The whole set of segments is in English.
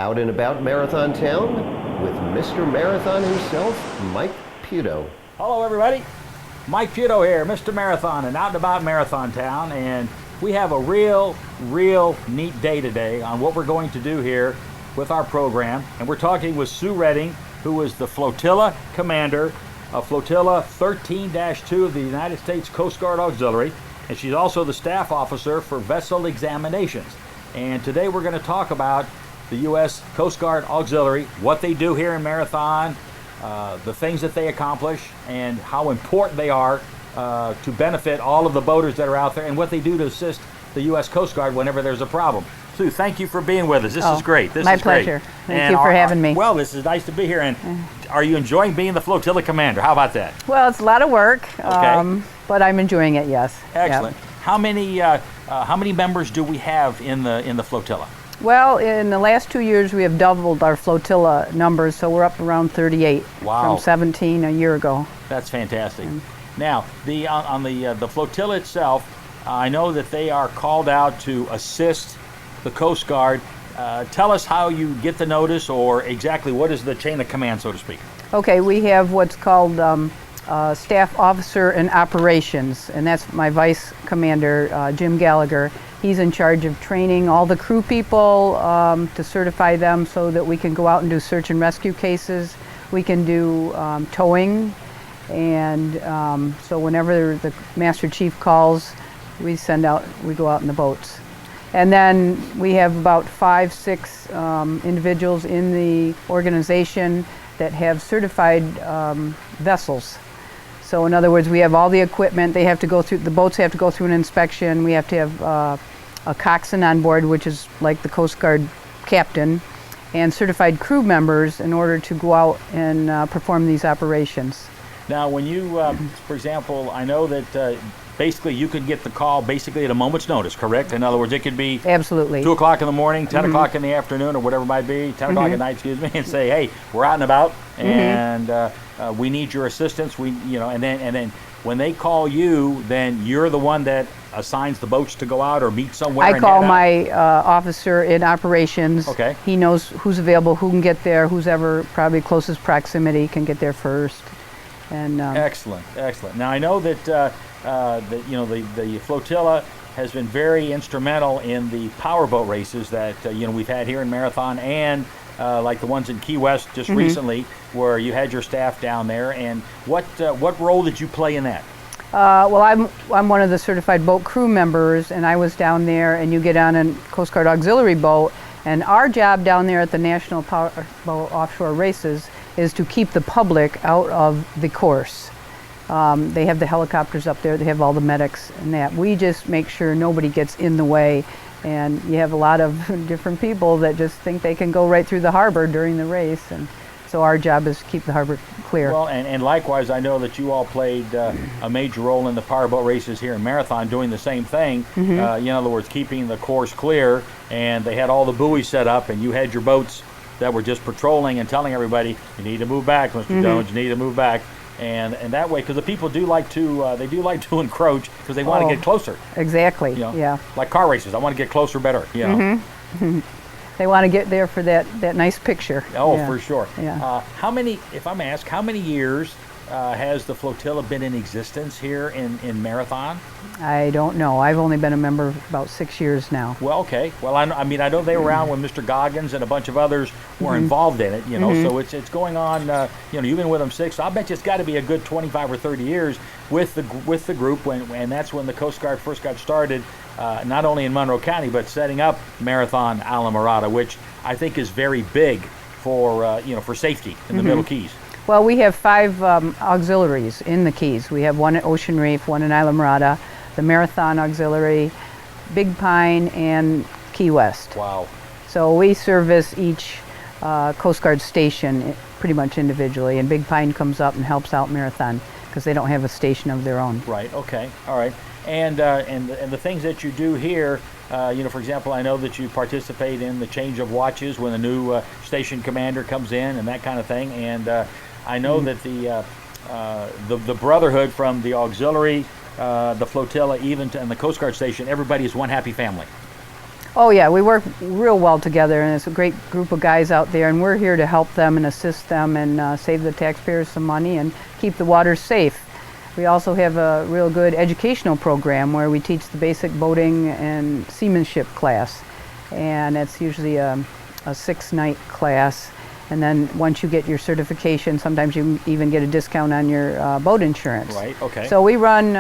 Out and about Marathon Town with Mr. Marathon himself, Mike Puto. Hello everybody, Mike Puto here, Mr. Marathon and Out and About Marathon Town, and we have a real neat day today on what we're going to do here with our program. And we're talking with Sue Redding, who is the Flotilla Commander of Flotilla 13-2 of the United States Coast Guard Auxiliary, and she's also the Staff Officer for Vessel Examinations. And today we're going to talk about the U.S. Coast Guard Auxiliary, what they do here in Marathon, the things that they accomplish, and how important they are to benefit all of the boaters that are out there, and what they do to assist the U.S. Coast Guard whenever there's a problem. Sue, thank you for being with us. This is great. This is pleasure. Great. Thank you for having me. Well, this is nice to be here. And are you enjoying being the Flotilla Commander? How about that? Well, it's a lot of work, Okay. but I'm enjoying it, yes. Excellent. Yep. How many members do we have in the flotilla? Well, in the last 2 years, we have doubled our flotilla numbers, so we're up around 38 from 17 a year ago. That's fantastic. Now, on the flotilla itself, I know that they are called out to assist the Coast Guard. Tell us how you get the notice, or exactly what is the chain of command, so to speak. Okay, we have what's called Staff Officer in Operations, and that's my Vice Commander, Jim Gallagher. He's in charge of training all the crew people to certify them so that we can go out and do search and rescue cases. We can do towing, and so whenever the Master Chief calls, we go out in the boats. And then we have about 5-6 individuals in the organization that have certified vessels. So in other words, we have all the equipment. They have to go through, the boats have to go through an inspection. We have to have a coxswain on board, which is like the Coast Guard captain, and certified crew members in order to go out and perform these operations. Now, when you, for example, I know that basically you could get the call basically at a moment's notice, correct? In other words, it could be absolutely 2 o'clock in the morning, 10 o'clock in the afternoon, or whatever it might be, 10 o'clock at night, excuse me, and say, hey, we're out and about, and we need your assistance. And then when they call you, then you're the one that assigns the boats to go out or meet somewhere. I call my officer in operations. Okay. He knows who's available, who can get there, who's ever probably closest proximity can get there first. And excellent. Now I know that the flotilla has been very instrumental in the powerboat races that we've had here in Marathon, and like the ones in Key West just recently, where you had your staff down there. And what role did you play in that? Well, I'm one of the certified boat crew members, and I was down there. And you get on a Coast Guard auxiliary boat, and our job down there at the National Powerboat Offshore Races is to keep the public out of the course. They have the helicopters up there, they have all the medics and that. We just make sure nobody gets in the way, and you have a lot of different people that just think they can go right through the harbor during the race, and so our job is to keep the harbor clear. Well, and likewise, I know that you all played a major role in the powerboat races here in Marathon, doing the same thing. In other words, keeping the course clear, and they had all the buoys set up, and you had your boats that were just patrolling and telling everybody, you need to move back, Mr. Jones, you need to move back. And that way, because the people do like to encroach, because they want to get closer. Exactly. Yeah. Like car races, I want to get closer better. They want to get there for that nice picture. Oh, for sure. Yeah. How many, if I'm asked, how many years has the flotilla been in existence here in Marathon? I don't know. I've only been a member about 6 years now. Well, okay. Well, I know they were around when Mr. Goggins and a bunch of others were involved in it. So it's going on. You've been with them 6. So I bet you it's got to be a good 25 or 30 years with the group. And that's when the Coast Guard first got started, not only in Monroe County but setting up Marathon Alamorada, which I think is very big for safety in the Middle Keys. Well, we have 5 auxiliaries in the Keys. We have one at Ocean Reef, one in Islamorada, the Marathon Auxiliary, Big Pine, and Key West. Wow. So we service each Coast Guard station pretty much individually, and Big Pine comes up and helps out Marathon because they don't have a station of their own. Right, okay, all right. And the things that you do here, for example, I know that you participate in the change of watches when a new station commander comes in and that kind of thing. And I know that the brotherhood from the auxiliary, the flotilla, and the Coast Guard station, everybody is one happy family. Oh yeah, we work real well together, and it's a great group of guys out there, and we're here to help them and assist them and save the taxpayers some money and keep the waters safe. We also have a real good educational program where we teach the basic boating and seamanship class, and it's usually a 6-night class. And then once you get your certification, sometimes you even get a discount on your boat insurance. Right, okay. So we run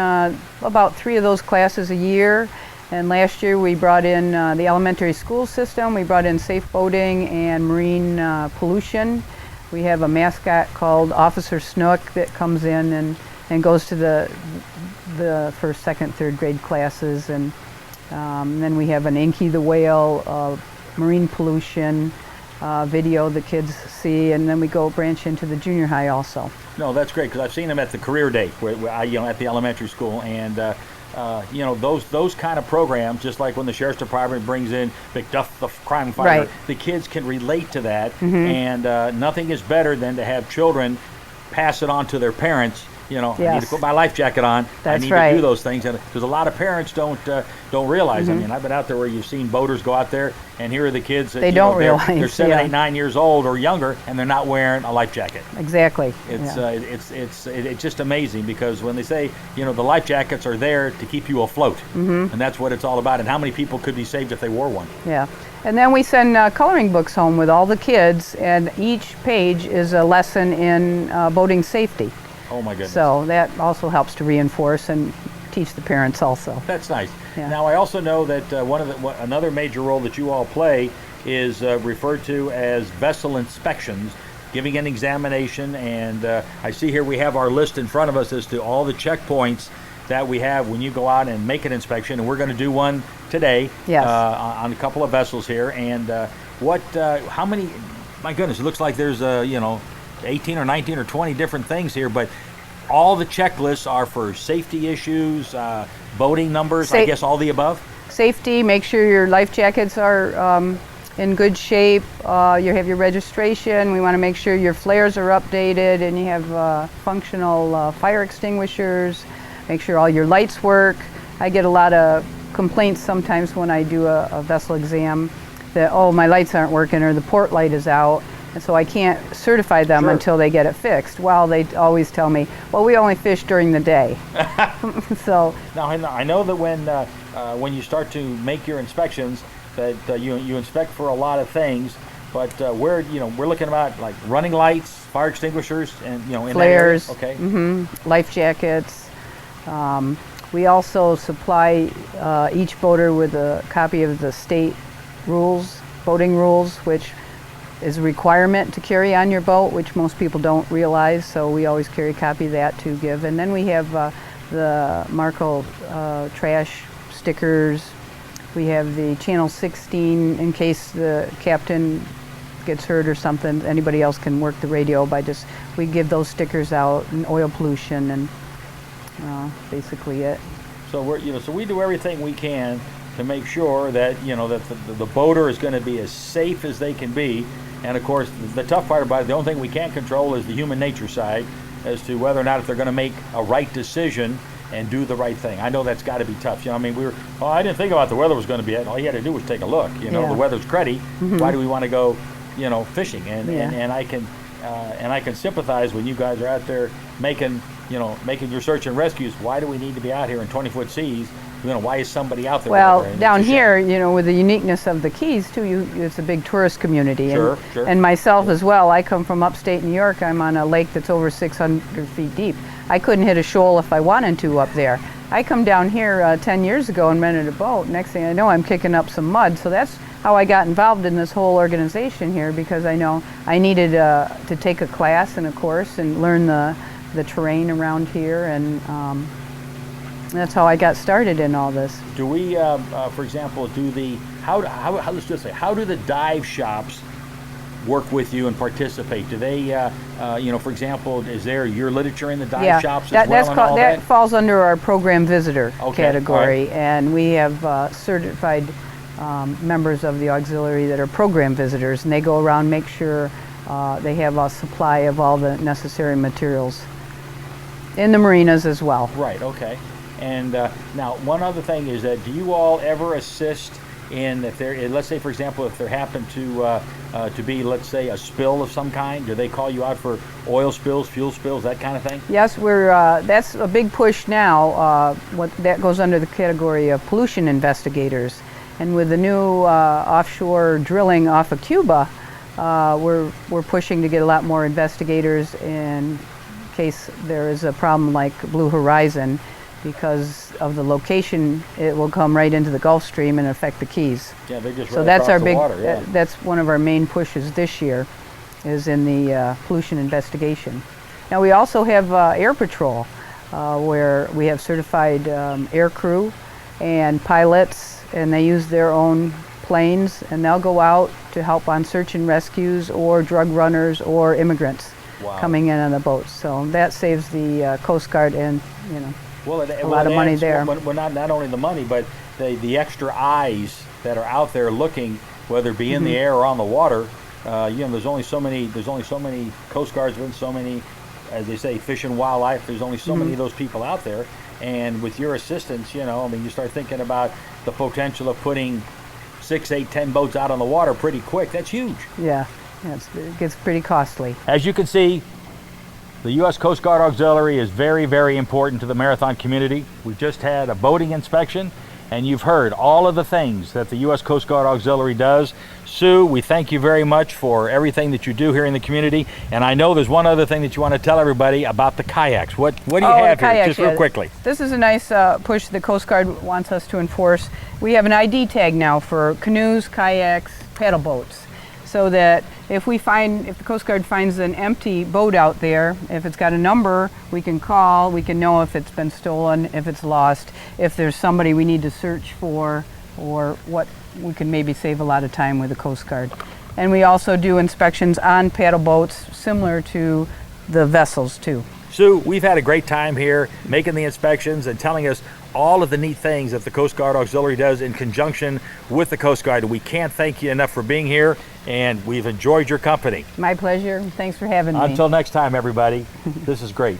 about 3 of those classes a year. And last year we brought in the elementary school system, we brought in safe boating and marine pollution. We have a mascot called Officer Snook that comes in and goes to the first, second, third grade classes. And then we have an Inky the Whale, marine pollution video the kids see, and then we go branch into the junior high also. No, that's great, because I've seen them at the career day, where I, at the elementary school, and those kind of programs, just like when the sheriff's department brings in McDuff the crime fighter, Right. the kids can relate to that, and nothing is better than to have children pass it on to their parents. I need to Yes. put my life jacket on. That's I need right. to do those things, and because a lot of parents don't realize. I mean, I've been out there where you've seen boaters go out there, and here are the kids. That, They don't they're realize, 7, yeah. 8, 9 years old or younger, and they're not wearing a life jacket. Exactly. It's yeah. it's just amazing, because when they say the life jackets are there to keep you afloat, and that's what it's all about. And how many people could be saved if they wore one? Yeah. And then we send coloring books home with all the kids, and each page is a lesson in boating safety. Oh my goodness. So that also helps to reinforce and teach the parents also. That's nice. Yeah. Now I also know that another major role that you all play is referred to as vessel inspections, giving an examination, and I see here we have our list in front of us as to all the checkpoints that we have when you go out and make an inspection, and we're going to do one today. Yes. On a couple of vessels here. And how many? My goodness, it looks like there's 18 or 19 or 20 different things here, but all the checklists are for safety issues, boating numbers, I guess all the above? Safety, make sure your life jackets are in good shape, you have your registration, we want to make sure your flares are updated and you have functional fire extinguishers, make sure all your lights work. I get a lot of complaints sometimes when I do a vessel exam that, oh, my lights aren't working or the port light is out. And so I can't certify them Sure. until they get it fixed. Well, they always tell me, well, we only fish during the day. So Now I know that when you start to make your inspections, that you inspect for a lot of things, but we're looking about like running lights, fire extinguishers, and in flares, that area. Okay. Life jackets. We also supply each boater with a copy of the state rules, boating rules, which is a requirement to carry on your boat, which most people don't realize, so we always carry a copy of that to give. And then we have the Marco trash stickers. We have the Channel 16 in case the captain gets hurt or something. Anybody else can work the radio by we give those stickers out, and oil pollution, and basically it. So we do everything we can to make sure that that the boater is going to be as safe as they can be. And of course, the tough part about it, the only thing we can't control is the human nature side, as to whether or not if they're going to make a right decision and do the right thing. I know that's got to be tough. I mean, I didn't think about the weather was going to be it. All you had to do was take a look. The weather's cruddy. Why do we want to go, fishing? And I can sympathize when you guys are out there making your search and rescues. Why do we need to be out here in 20-foot seas? Why is somebody out there? Well, down here, with the uniqueness of the Keys too, it's a big tourist community. Sure. And myself as well. I come from upstate New York. I'm on a lake that's over 600 feet deep. I couldn't hit a shoal if I wanted to up there. I come down here 10 years ago and rented a boat. Next thing I know, I'm kicking up some mud. So that's how I got involved in this whole organization here, because I know I needed to take a class and a course and learn the terrain around here, and that's how I got started in all this. Do we, for example, let's just say, how do the dive shops work with you and participate? Do they, for example, is there your literature in the dive shops as well? That falls under our program visitor category, right. And we have certified members of the auxiliary that are program visitors, and they go around, make sure they have a supply of all the necessary materials in the marinas as well. Right, okay. And now, one other thing is that, do you all ever assist in if there, let's say for example, if there happened to be, let's say, a spill of some kind? Do they call you out for oil spills, fuel spills, that kind of thing? Yes, that's a big push now. That goes under the category of pollution investigators. And with the new offshore drilling off of Cuba, we're pushing to get a lot more investigators in case there is a problem like Blue Horizon. Because of the location, it will come right into the Gulf Stream and affect the Keys. Yeah, they just so right that's across our the big. water, yeah. That's one of our main pushes this year, is in the pollution investigation. Now we also have air patrol, where we have certified air crew and pilots, and they use their own planes, and they'll go out to help on search and rescues or drug runners or immigrants coming in on the boats. So that saves the Coast Guard and well, a lot of money there. Well, not only the money, but the extra eyes that are out there looking, whether it be in the air or on the water. There's only so many Coast Guardsmen, so many, as they say, fish and wildlife. There's only so many of those people out there, and with your assistance, you start thinking about the potential of putting 6, 8, 10 boats out on the water pretty quick. That's huge. Yeah, it gets pretty costly. As you can see, the U.S. Coast Guard Auxiliary is very, very important to the Marathon community. We've just had a boating inspection, and you've heard all of the things that the U.S. Coast Guard Auxiliary does. Sue, we thank you very much for everything that you do here in the community. And I know there's one other thing that you want to tell everybody about the kayaks. What do you have here, just real quickly? This is a nice push the Coast Guard wants us to enforce. We have an ID tag now for canoes, kayaks, paddle boats, so that if the Coast Guard finds an empty boat out there, if it's got a number, we can call, we can know if it's been stolen, if it's lost, if there's somebody we need to search for, or what, we can maybe save a lot of time with the Coast Guard. And we also do inspections on paddle boats, similar to the vessels too. Sue, we've had a great time here making the inspections and telling us all of the neat things that the Coast Guard Auxiliary does in conjunction with the Coast Guard. We can't thank you enough for being here, and we've enjoyed your company. My pleasure. Thanks for having me. Until next time, everybody, this is great.